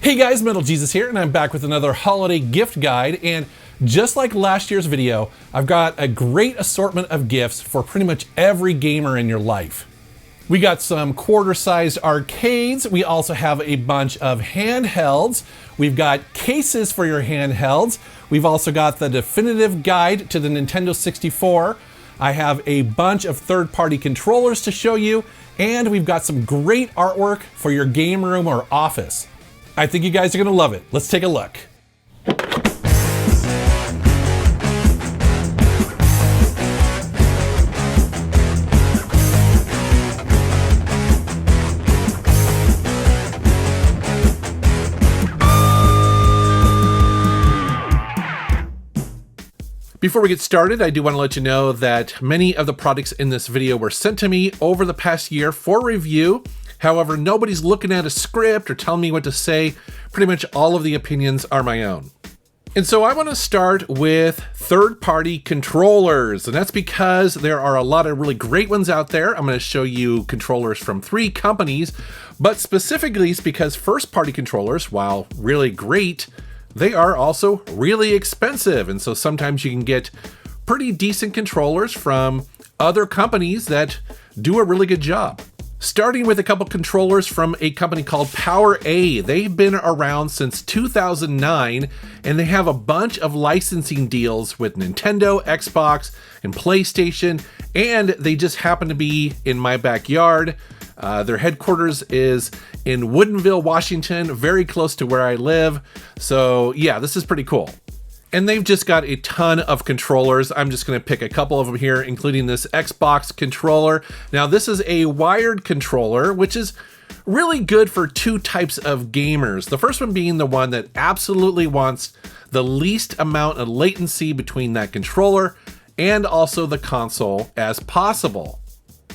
Hey guys, Metal Jesus here, and I'm back with another holiday gift guide. And just like last year's video, I've got a great assortment of gifts for pretty much every gamer in your life. We got some quarter-sized arcades. We also have a bunch of handhelds. We've got cases for your handhelds. We've also got the definitive guide to the Nintendo 64. I have a bunch of third-party controllers to show you, and we've got some great artwork for your game room or office. I think you guys are gonna love it. Let's take a look. Before we get started, I do want to let you know that many of the products in this video were sent to me over the past year for review. However, nobody's looking at a script or telling me what to say. Pretty much all of the opinions are my own. And so I want to start with third-party controllers, and that's because there are a lot of really great ones out there. I'm going to show you controllers from 3 companies, but specifically it's because first-party controllers, while really great, they are also really expensive. And so sometimes you can get pretty decent controllers from other companies that do a really good job. Starting with a couple controllers from a company called Power A. They've been around since 2009, and they have a bunch of licensing deals with Nintendo, Xbox, and PlayStation, and they just happen to be in my backyard. Their headquarters is in Woodinville, Washington, very close to where I live. So yeah, this is pretty cool. And they've just got a ton of controllers. I'm just going to pick a couple of them here, including this Xbox controller. Now, this is a wired controller, which is really good for 2 types of gamers. The first one being the one that absolutely wants the least amount of latency between that controller and also the console as possible.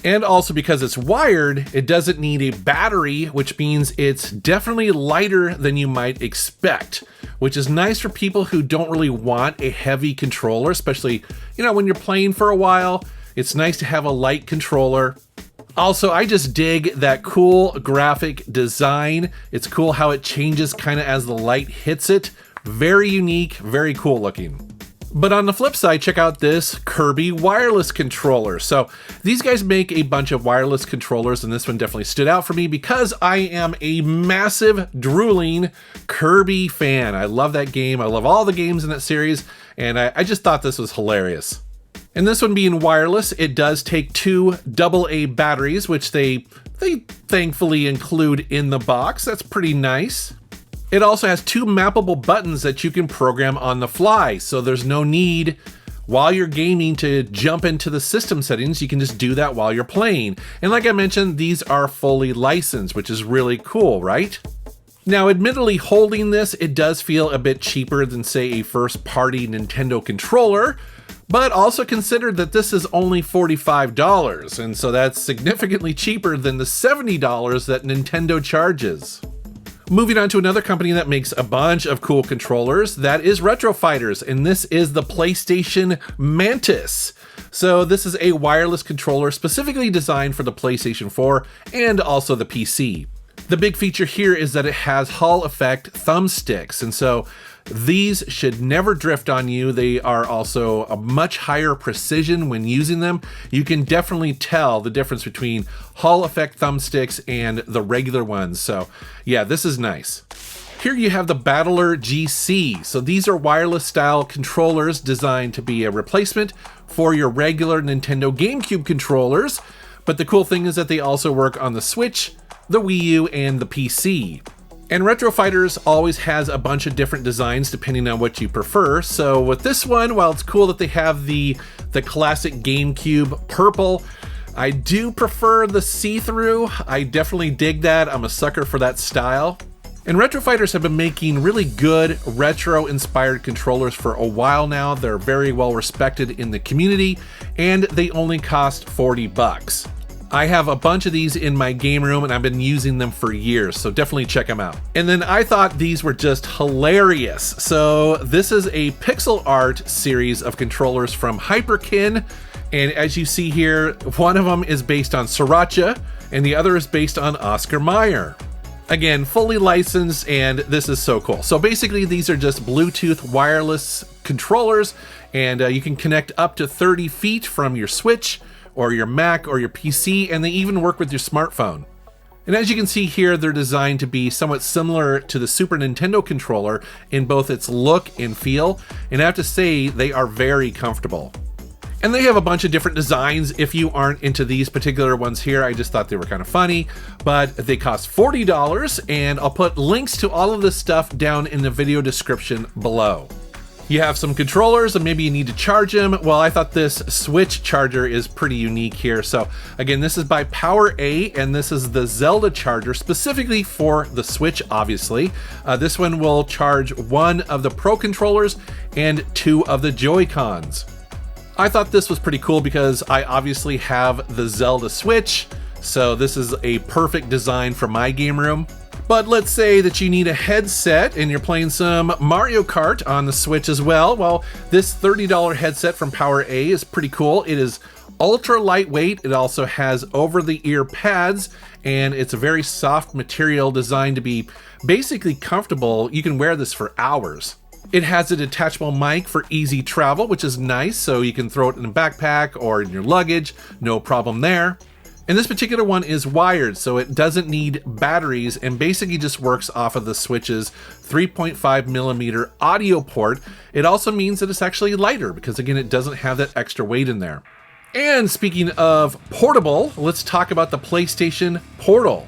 And also because it's wired, it doesn't need a battery, which means it's definitely lighter than you might expect, which is nice for people who don't really want a heavy controller, especially, when you're playing for a while. It's nice to have a light controller. Also, I just dig that cool graphic design. It's cool how it changes kind of as the light hits it. Very unique, very cool looking. But on the flip side, check out this Kirby wireless controller. So these guys make a bunch of wireless controllers, and this one definitely stood out for me because I am a massive, drooling Kirby fan. I love that game. I love all the games in that series, and I just thought this was hilarious. And this one being wireless, it does take 2 AA batteries, which they thankfully include in the box. That's pretty nice. It also has 2 mappable buttons that you can program on the fly, so there's no need while you're gaming to jump into the system settings. You can just do that while you're playing. And like I mentioned, these are fully licensed, which is really cool, right? Now, admittedly, holding this, it does feel a bit cheaper than, say, a first-party Nintendo controller, but also consider that this is only $45, and so that's significantly cheaper than the $70 that Nintendo charges. Moving on to another company that makes a bunch of cool controllers, that is Retro Fighters, and this is the PlayStation Mantis. So this is a wireless controller specifically designed for the PlayStation 4 and also the PC. The big feature here is that it has Hall effect thumbsticks, and so these should never drift on you. They are also a much higher precision when using them. You can definitely tell the difference between Hall effect thumbsticks and the regular ones. So yeah, this is nice. Here you have the Battler GC. So these are wireless style controllers designed to be a replacement for your regular Nintendo GameCube controllers. But the cool thing is that they also work on the Switch, the Wii U, and the PC. And Retro Fighters always has a bunch of different designs depending on what you prefer. So with this one, while it's cool that they have the classic GameCube purple, I do prefer the see-through. I definitely dig that. I'm a sucker for that style. And Retro Fighters have been making really good retro-inspired controllers for a while now. They're very well respected in the community, and they only cost $40. I have a bunch of these in my game room, and I've been using them for years, so definitely check them out. And then I thought these were just hilarious. So this is a pixel art series of controllers from Hyperkin, and as you see here, one of them is based on Sriracha, and the other is based on Oscar Mayer. Again, fully licensed, and this is so cool. So basically, these are just Bluetooth wireless controllers, and you can connect up to 30 feet from your Switch or your Mac or your PC, and they even work with your smartphone. And as you can see here, they're designed to be somewhat similar to the Super Nintendo controller in both its look and feel, and I have to say, they are very comfortable. And they have a bunch of different designs. If you aren't into these particular ones here, I just thought they were kind of funny, but they cost $40, and I'll put links to all of this stuff down in the video description below. You have some controllers and maybe you need to charge them. Well, I thought this Switch charger is pretty unique here. So again, this is by PowerA, and this is the Zelda charger specifically for the Switch, obviously. This one will charge one of the Pro controllers and two of the Joy-Cons. I thought this was pretty cool because I obviously have the Zelda Switch, so this is a perfect design for my game room. But let's say that you need a headset and you're playing some Mario Kart on the Switch as well. Well, this $30 headset from PowerA is pretty cool. It is ultra lightweight. It also has over-the-ear pads, and it's a very soft material designed to be basically comfortable. You can wear this for hours. It has a detachable mic for easy travel, which is nice, so you can throw it in a backpack or in your luggage, no problem there. And this particular one is wired, so it doesn't need batteries and basically just works off of the Switch's 3.5 millimeter audio port. It also means that it's actually lighter because, again, it doesn't have that extra weight in there. And speaking of portable, let's talk about the PlayStation Portal.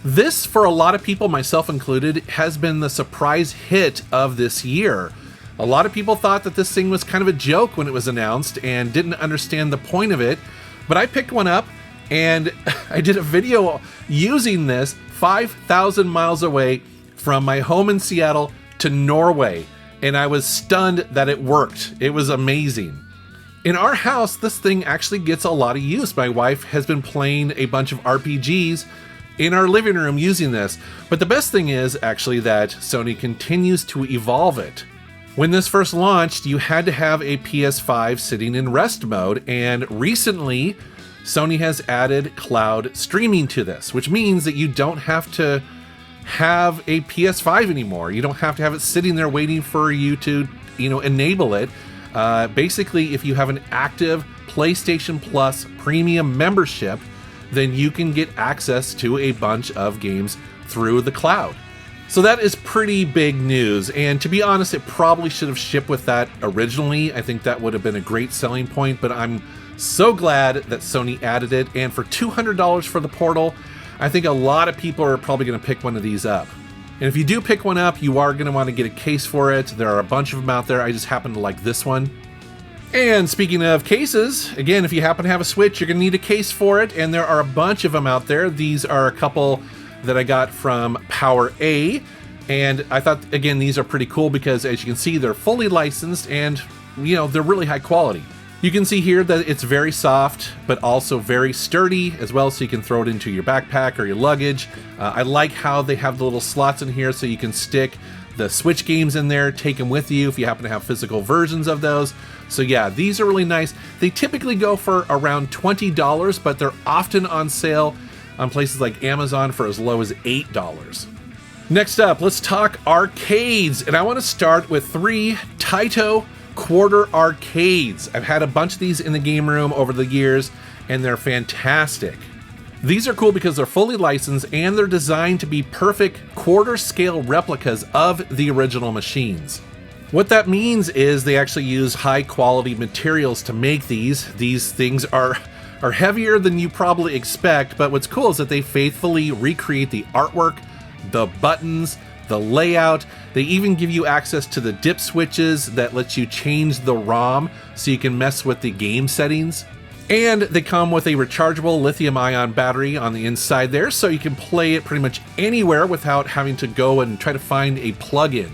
This, for a lot of people, myself included, has been the surprise hit of this year. A lot of people thought that this thing was kind of a joke when it was announced and didn't understand the point of it, but I picked one up and I did a video using this 5,000 miles away from my home in Seattle to Norway, and I was stunned that it worked. It was amazing. In our house, this thing actually gets a lot of use. My wife has been playing a bunch of RPGs in our living room using this, but the best thing is actually that Sony continues to evolve it. When this first launched, you had to have a PS5 sitting in rest mode, and recently Sony has added cloud streaming to this, which means that you don't have to have a PS5 anymore. You don't have to have it sitting there waiting for you to, enable it. Basically, if you have an active PlayStation Plus premium membership, then you can get access to a bunch of games through the cloud. So that is pretty big news, and to be honest, it probably should have shipped with that originally. I think that would have been a great selling point, but I'm so glad that Sony added it, and for $200 for the Portal, I think a lot of people are probably going to pick one of these up. And if you do pick one up, you are going to want to get a case for it. There are a bunch of them out there. I just happen to like this one. And speaking of cases, again, if you happen to have a Switch, you're going to need a case for it, and there are a bunch of them out there. These are a couple that I got from PowerA, and I thought, again, these are pretty cool because, as you can see, they're fully licensed and, they're really high quality. You can see here that it's very soft, but also very sturdy as well, so you can throw it into your backpack or your luggage. I like how they have the little slots in here so you can stick the Switch games in there, take them with you if you happen to have physical versions of those. So yeah, these are really nice. They typically go for around $20, but they're often on sale on places like Amazon for as low as $8. Next up, let's talk arcades, and I want to start with 3 Taito quarter arcades. I've had a bunch of these in the game room over the years, and they're fantastic. These are cool because they're fully licensed and they're designed to be perfect quarter scale replicas of the original machines. What that means is they actually use high quality materials to make these. These things are heavier than you probably expect, but what's cool is that they faithfully recreate the artwork, the buttons, the layout. They even give you access to the dip switches that lets you change the ROM so you can mess with the game settings. And they come with a rechargeable lithium-ion battery on the inside there, so you can play it pretty much anywhere without having to go and try to find a plug-in.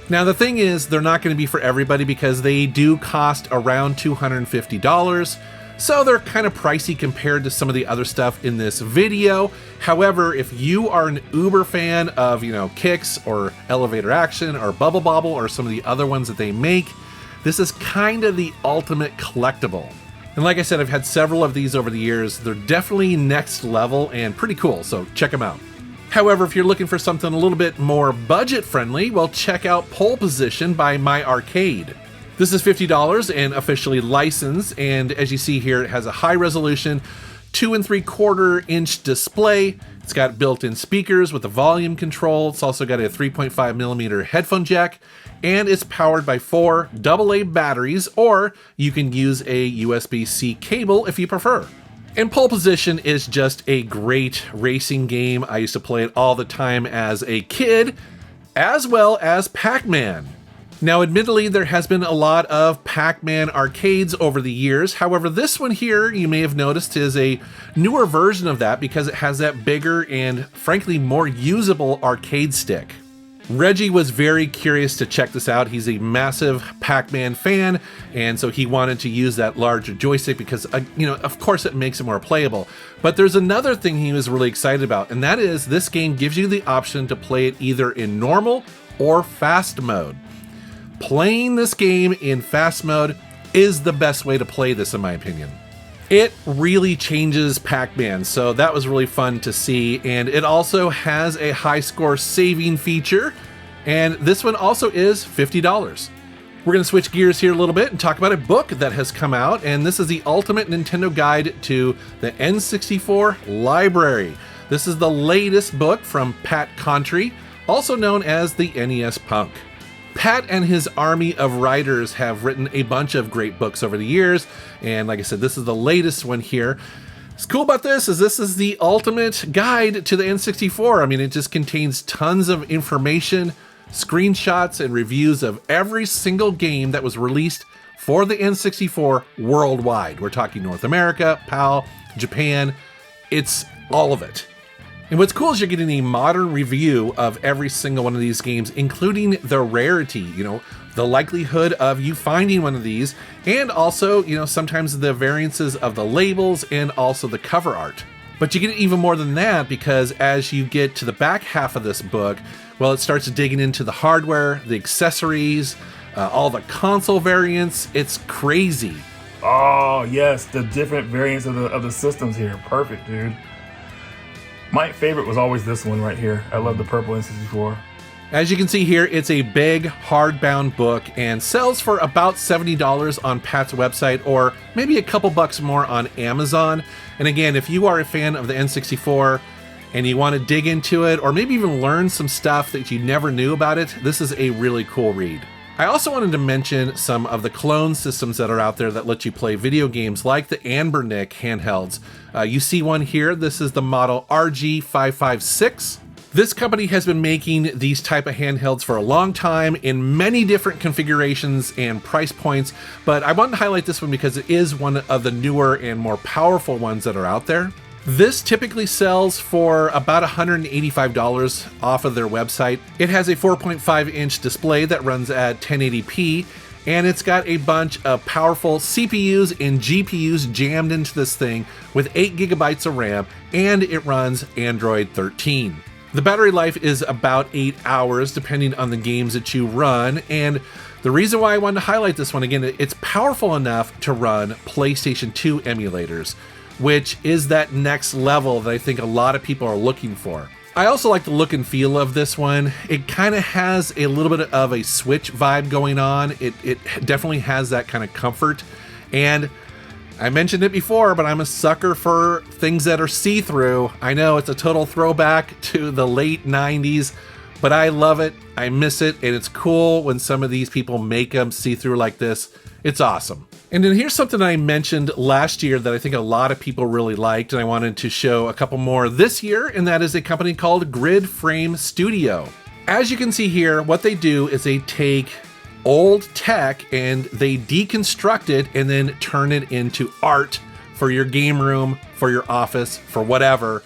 Now the thing is, they're not going to be for everybody because they do cost around $250. So they're kind of pricey compared to some of the other stuff in this video. However, if you are an uber fan of, Kicks or Elevator Action or Bubble Bobble or some of the other ones that they make, this is kind of the ultimate collectible. And like I said, I've had several of these over the years. They're definitely next level and pretty cool, so check them out. However, if you're looking for something a little bit more budget friendly, well, check out Pole Position by My Arcade. This is $50 and officially licensed, and as you see here, it has a high resolution 2 3/4 inch display. It's got built-in speakers with a volume control. It's also got a 3.5mm headphone jack, and it's powered by 4 AA batteries, or you can use a USB-C cable if you prefer. And Pole Position is just a great racing game. I used to play it all the time as a kid, as well as Pac-Man. Now, admittedly, there has been a lot of Pac-Man arcades over the years. However, this one here, you may have noticed, is a newer version of that because it has that bigger and, frankly, more usable arcade stick. Reggie was very curious to check this out. He's a massive Pac-Man fan, and so he wanted to use that larger joystick because, of course, it makes it more playable. But there's another thing he was really excited about, and that is this game gives you the option to play it either in normal or fast mode. Playing this game in fast mode is the best way to play this, in my opinion. It really changes Pac-Man, so that was really fun to see, and it also has a high score saving feature, and this one also is $50. We're going to switch gears here a little bit and talk about a book that has come out, and this is the Ultimate Nintendo Guide to the N64 Library. This is the latest book from Pat Contri, also known as the NES Punk. Pat and his army of writers have written a bunch of great books over the years, and like I said, this is the latest one here. What's cool about this is the ultimate guide to the N64. I mean, it just contains tons of information, screenshots, and reviews of every single game that was released for the N64 worldwide. We're talking North America, PAL, Japan, it's all of it. And what's cool is you're getting a modern review of every single one of these games, including the rarity, the likelihood of you finding one of these, and also, sometimes the variances of the labels and also the cover art. But you get even more than that because as you get to the back half of this book, well, it starts digging into the hardware, the accessories, all the console variants. It's crazy. Oh, yes, the different variants of the systems here. Perfect, dude. My favorite was always this one right here. I love the purple N64. As you can see here, it's a big hardbound book and sells for about $70 on Pat's website, or maybe a couple bucks more on Amazon. And again, if you are a fan of the N64 and you want to dig into it, or maybe even learn some stuff that you never knew about it, this is a really cool read. I also wanted to mention some of the clone systems that are out there that let you play video games, like the Anbernic Handhelds. You see one here. This is the model RG556. This company has been making these type of handhelds for a long time in many different configurations and price points, but I wanted to highlight this one because it is one of the newer and more powerful ones that are out there. This typically sells for about $185 off of their website. It has a 4.5-inch display that runs at 1080p, and it's got a bunch of powerful CPUs and GPUs jammed into this thing with 8 gigabytes of RAM, and it runs Android 13. The battery life is about 8 hours depending on the games that you run, and the reason why I wanted to highlight this one, again, it's powerful enough to run PlayStation 2 emulators, which is that next level that I think a lot of people are looking for. I also like the look and feel of this one. It kind of has a little bit of a Switch vibe going on. It definitely has that kind of comfort. And I mentioned it before, but I'm a sucker for things that are see-through. I know it's a total throwback to the late 90s, but I love it. I miss it. And it's cool when some of these people make them see-through like this. It's awesome. And then here's something I mentioned last year that I think a lot of people really liked, and I wanted to show a couple more this year, and that is a company called Grid Frame Studio. As you can see here, what they do is they take old tech and they deconstruct it and then turn it into art for your game room, for your office, for whatever,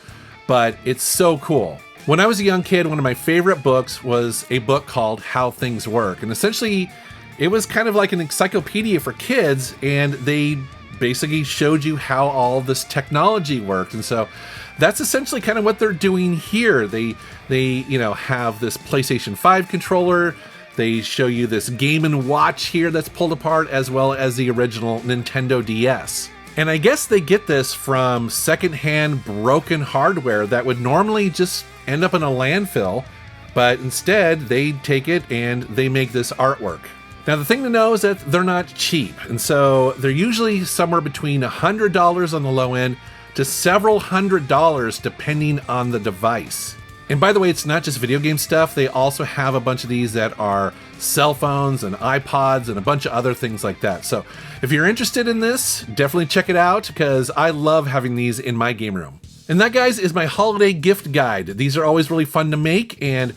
but it's so cool. When I was a young kid, one of my favorite books was a book called How Things Work, and essentially it was kind of like an encyclopedia for kids, and they basically showed you how all this technology worked. And so that's essentially kind of what they're doing here. They have this PlayStation 5 controller. They show you this Game & Watch here that's pulled apart, as well as the original Nintendo DS. And I guess they get this from secondhand broken hardware that would normally just end up in a landfill, but instead they take it and they make this artwork. Now the thing to know is that they're not cheap, and so they're usually somewhere between $100 on the low end to several $100s depending on the device. And by the way, it's not just video game stuff. They also have a bunch of these that are cell phones and iPods and a bunch of other things like that. So if you're interested in this, definitely check it out because I love having these in my game room. And that, guys, is my holiday gift guide. These are always really fun to make and,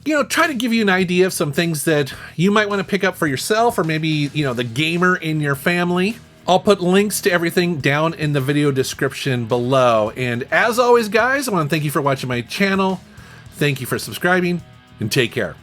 you know, try to give you an idea of some things that you might want to pick up for yourself or maybe, you know, the gamer in your family. I'll put links to everything down in the video description below. And as always, guys, I want to thank you for watching my channel. Thank you for subscribing, and take care.